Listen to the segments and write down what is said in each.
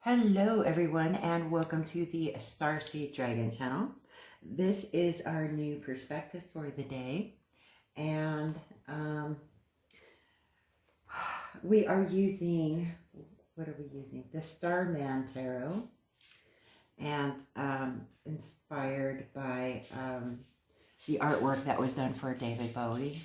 Hello everyone and welcome to the Starseed Dragon channel. This is our new perspective for the day, and we are using, what are we using? The Starman Tarot, and inspired by the artwork that was done for David Bowie.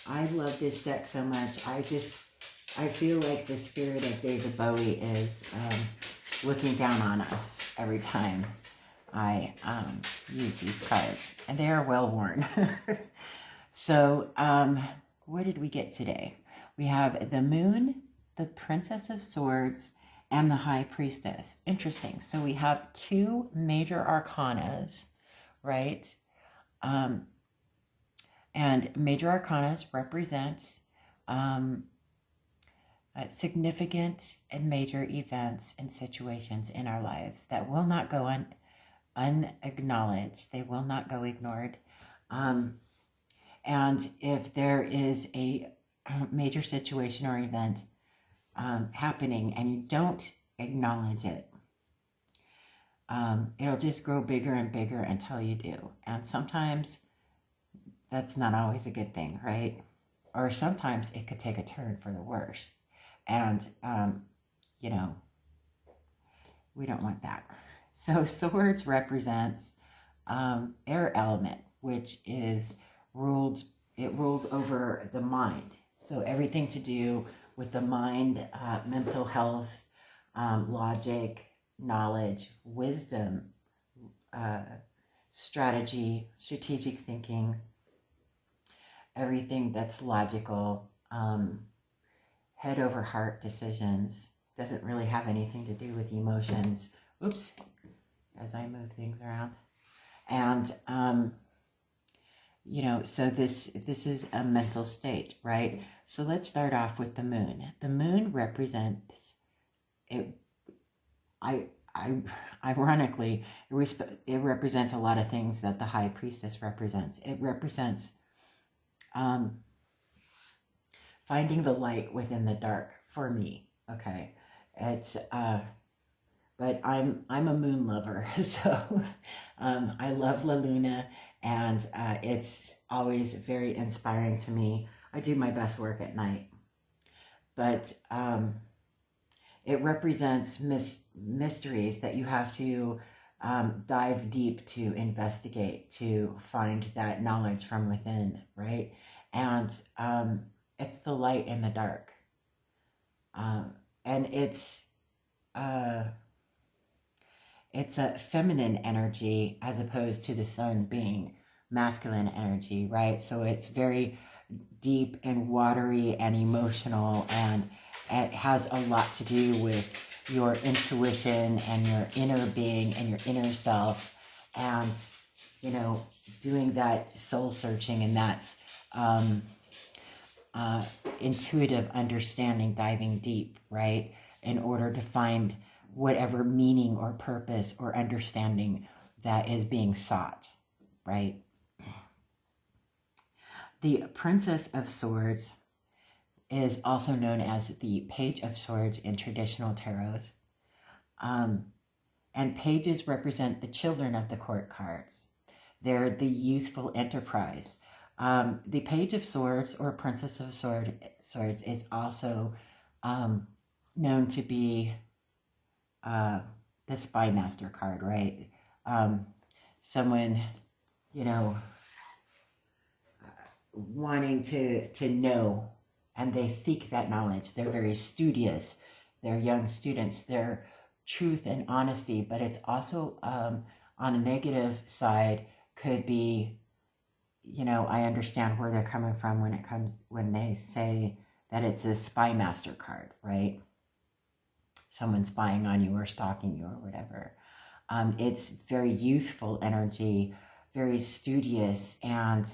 I love this deck so much. I feel like the spirit of David Bowie is looking down on us every time I use these cards, and they are well worn. So, what did we get today? We have the Moon, the Princess of Swords, and the High Priestess. Interesting. So we have two major arcanas, right? And major arcanas represent significant and major events and situations in our lives that will not go unacknowledged. They will not go ignored. And if there is a major situation or event happening and you don't acknowledge it, it'll just grow bigger and bigger until you do. And sometimes that's not always a good thing, right? Or sometimes it could take a turn for the worse. And, we don't want that. So swords represents air element, which is rules over the mind. So everything to do with the mind, mental health, logic, knowledge, wisdom, strategic thinking, everything that's logical, head over heart decisions, doesn't really have anything to do with emotions. Oops, as I move things around. And, so this is a mental state, right? So let's start off with the moon. The moon represents it. Ironically, it represents a lot of things that the High Priestess represents. It represents finding the light within the dark for me. Okay, it's but I'm a moon lover, so I love La Luna, and it's always very inspiring to me. I do my best work at night, but it represents mysteries that you have to dive deep to investigate, to find that knowledge from within, right? And it's the light in the dark. And it's a feminine energy as opposed to the sun being masculine energy, right? So it's very deep and watery and emotional, and it has a lot to do with your intuition and your inner being and your inner self, and, doing that soul searching and that intuitive understanding, diving deep, right, in order to find whatever meaning or purpose or understanding that is being sought, right? The Princess of Swords is also known as the Page of Swords in traditional tarots. And pages represent the children of the court cards. They're the youthful enterprise. The Page of Swords or Princess of Swords is also known to be the Spy Master card, right? Someone, wanting to know, and they seek that knowledge. They're very studious. They're young students. They're truth and honesty, but it's also on a negative side could be, I understand where they're coming from when they say that it's a spy master card, right? Someone spying on you or stalking you or whatever. It's very youthful energy, very studious, and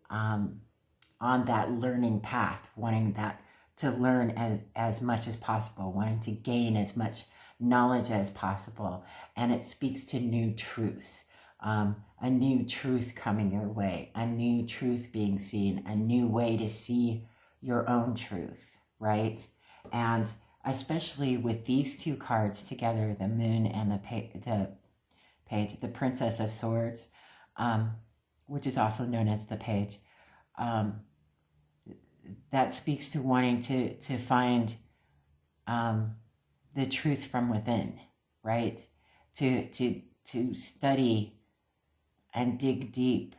on that learning path, wanting that to learn as much as possible, wanting to gain as much knowledge as possible. And it speaks to new truths, a new truth coming your way, a new truth being seen, a new way to see your own truth, right? And especially with these two cards together, the moon and the page, the Princess of Swords, which is also known as the page. That speaks to wanting to find the truth from within, right? To study and dig deep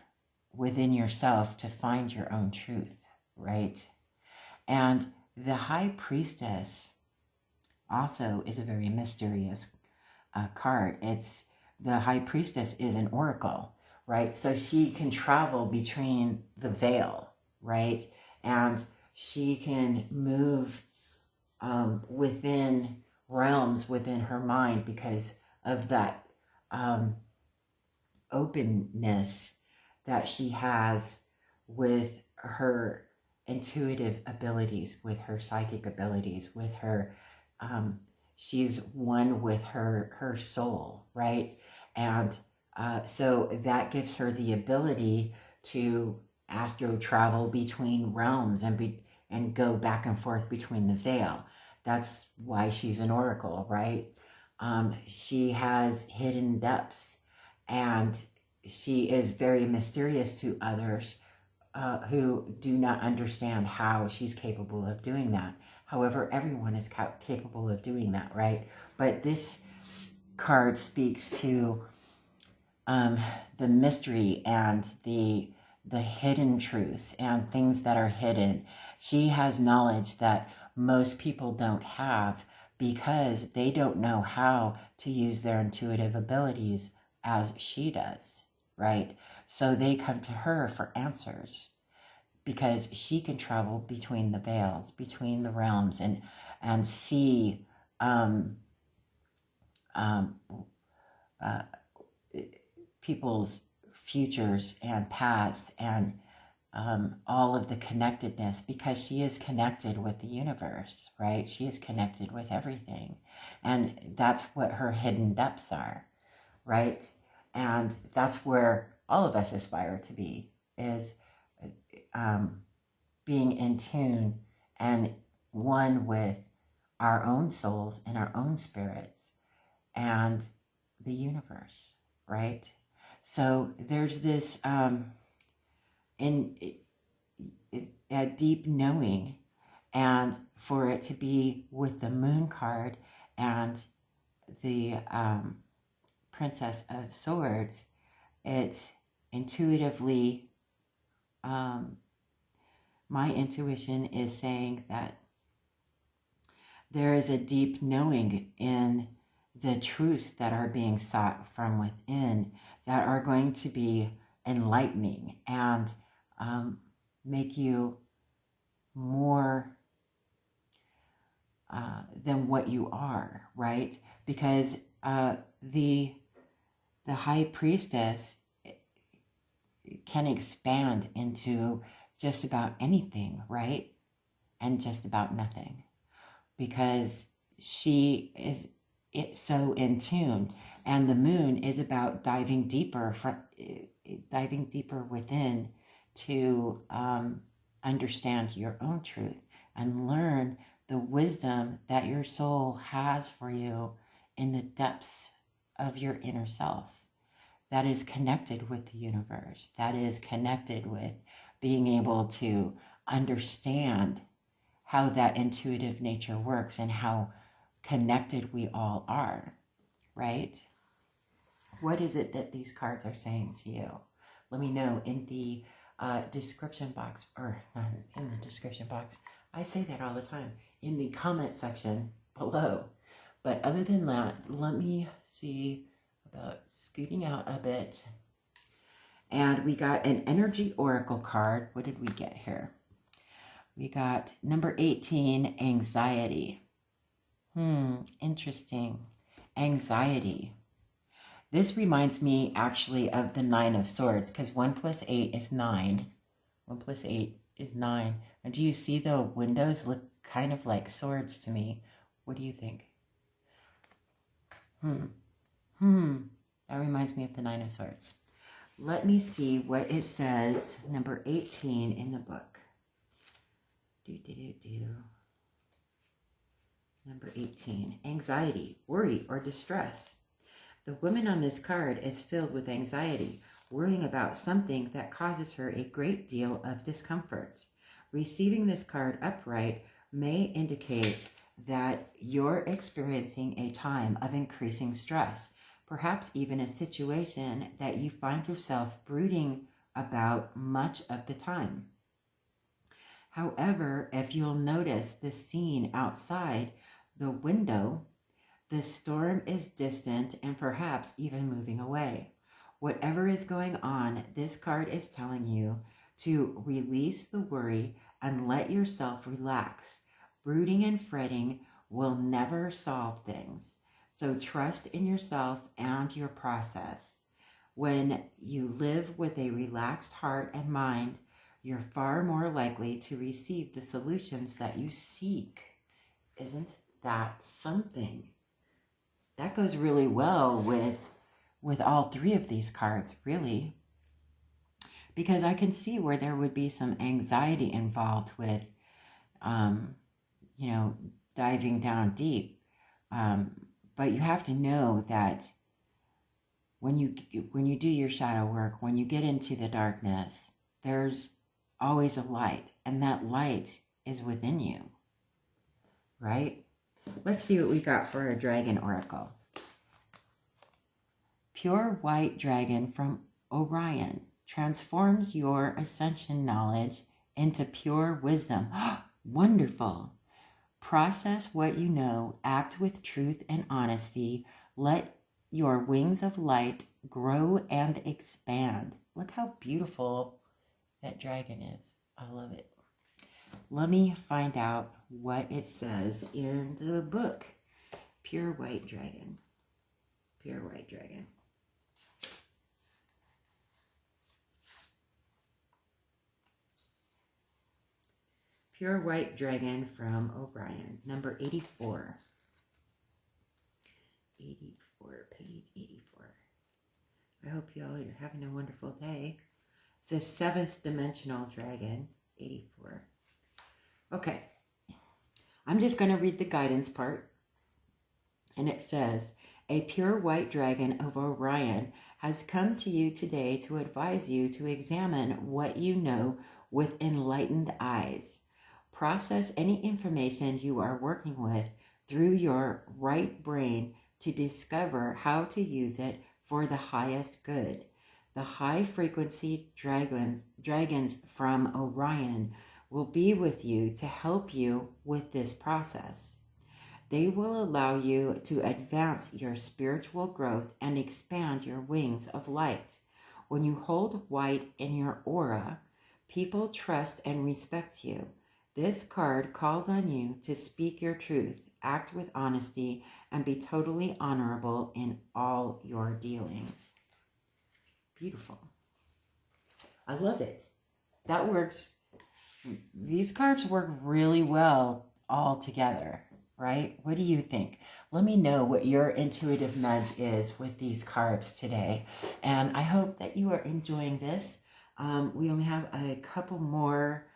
within yourself to find your own truth, right? And the High Priestess also is a very mysterious card. It's the High Priestess is an oracle, right? So she can travel between the veil, right? And she can move within realms within her mind because of that openness that she has with her intuitive abilities, with her psychic abilities, with her she's one with her soul, right? And so that gives her the ability to astro travel between realms and go back and forth between the veil. That's why she's an oracle, right? She has hidden depths, and she is very mysterious to others who do not understand how she's capable of doing that. However, everyone is capable of doing that, right? But this card speaks to the mystery and the hidden truths and things that are hidden. She has knowledge that most people don't have because they don't know how to use their intuitive abilities as she does, right? So they come to her for answers because she can travel between the veils, between the realms, and see people's futures and pasts and all of the connectedness, because she is connected with the universe, right? She is connected with everything. And that's what her hidden depths are, right? And that's where all of us aspire to be, is being in tune and one with our own souls and our own spirits and the universe, right? So there's this a deep knowing, and for it to be with the moon card and the Princess of Swords, it's intuitively, my intuition is saying that there is a deep knowing in the truths that are being sought from within that are going to be enlightening and make you more than what you are, right? Because the High Priestess can expand into just about anything, right? And just about nothing, because she is so in tune. And the moon is about diving deeper within to understand your own truth and learn the wisdom that your soul has for you in the depths of your inner self, that is connected with the universe, that is connected with being able to understand how that intuitive nature works and how connected we all are, right? What is it that these cards are saying to you? Let me know in the description box, or not in the description box. I say that all the time, in the comment section below. But other than that, let me see about scooting out a bit. And we got an energy oracle card. What did we get here? We got number 18, anxiety. Interesting. Anxiety. This reminds me actually of the 9 of Swords, because 1 plus 8 is 9. 1 plus 8 is 9. And do you see the windows look kind of like swords to me? What do you think? That reminds me of the 9 of Swords. Let me see what it says, number 18 in the book. Number 18, anxiety, worry, or distress. The woman on this card is filled with anxiety, worrying about something that causes her a great deal of discomfort. Receiving this card upright may indicate that you're experiencing a time of increasing stress, perhaps even a situation that you find yourself brooding about much of the time. However, if you'll notice the scene outside the window, the storm is distant and perhaps even moving away. Whatever is going on, this card is telling you to release the worry and let yourself relax. Brooding and fretting will never solve things. So trust in yourself and your process. When you live with a relaxed heart and mind, you're far more likely to receive the solutions that you seek. Isn't that something? That goes really well with all three of these cards, really. Because I can see where there would be some anxiety involved with, diving down deep. But you have to know that when you do your shadow work, when you get into the darkness, there's always a light, and that light is within you, right? Let's see what we got for a dragon oracle. Pure white dragon from Orion transforms your ascension knowledge into pure wisdom. Wonderful. Process what you know, act with truth and honesty. Let your wings of light grow and expand. Look how beautiful that dragon is. I love it. Let me find out what it says in the book. Pure white dragon. Pure white dragon. Pure white dragon from Orion. Number 84. 84, page 84. I hope you all are having a wonderful day. It's a seventh dimensional dragon. 84. Okay. I'm just going to read the guidance part. And it says, a pure white dragon of Orion has come to you today to advise you to examine what you know with enlightened eyes. Process any information you are working with through your right brain to discover how to use it for the highest good. The high-frequency dragons from Orion will be with you to help you with this process. They will allow you to advance your spiritual growth and expand your wings of light. When you hold white in your aura, people trust and respect you. This card calls on you to speak your truth, act with honesty, and be totally honorable in all your dealings. Beautiful. I love it. That works. These cards work really well all together, right? What do you think? Let me know what your intuitive nudge is with these cards today. And I hope that you are enjoying this. We only have a couple more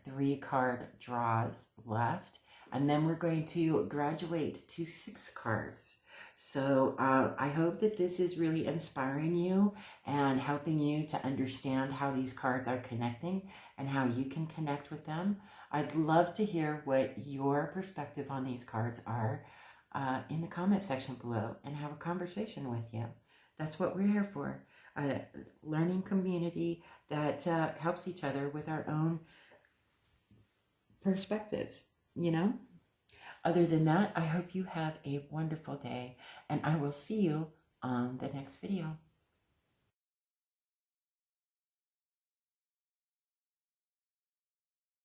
3-card draws left, and then we're going to graduate to 6 cards. So I hope that this is really inspiring you and helping you to understand how these cards are connecting and how you can connect with them. I'd love to hear what your perspective on these cards are in the comment section below and have a conversation with you. That's what we're here for. A learning community that helps each other with our own perspectives, you know? Other than that, I hope you have a wonderful day, and I will see you on the next video.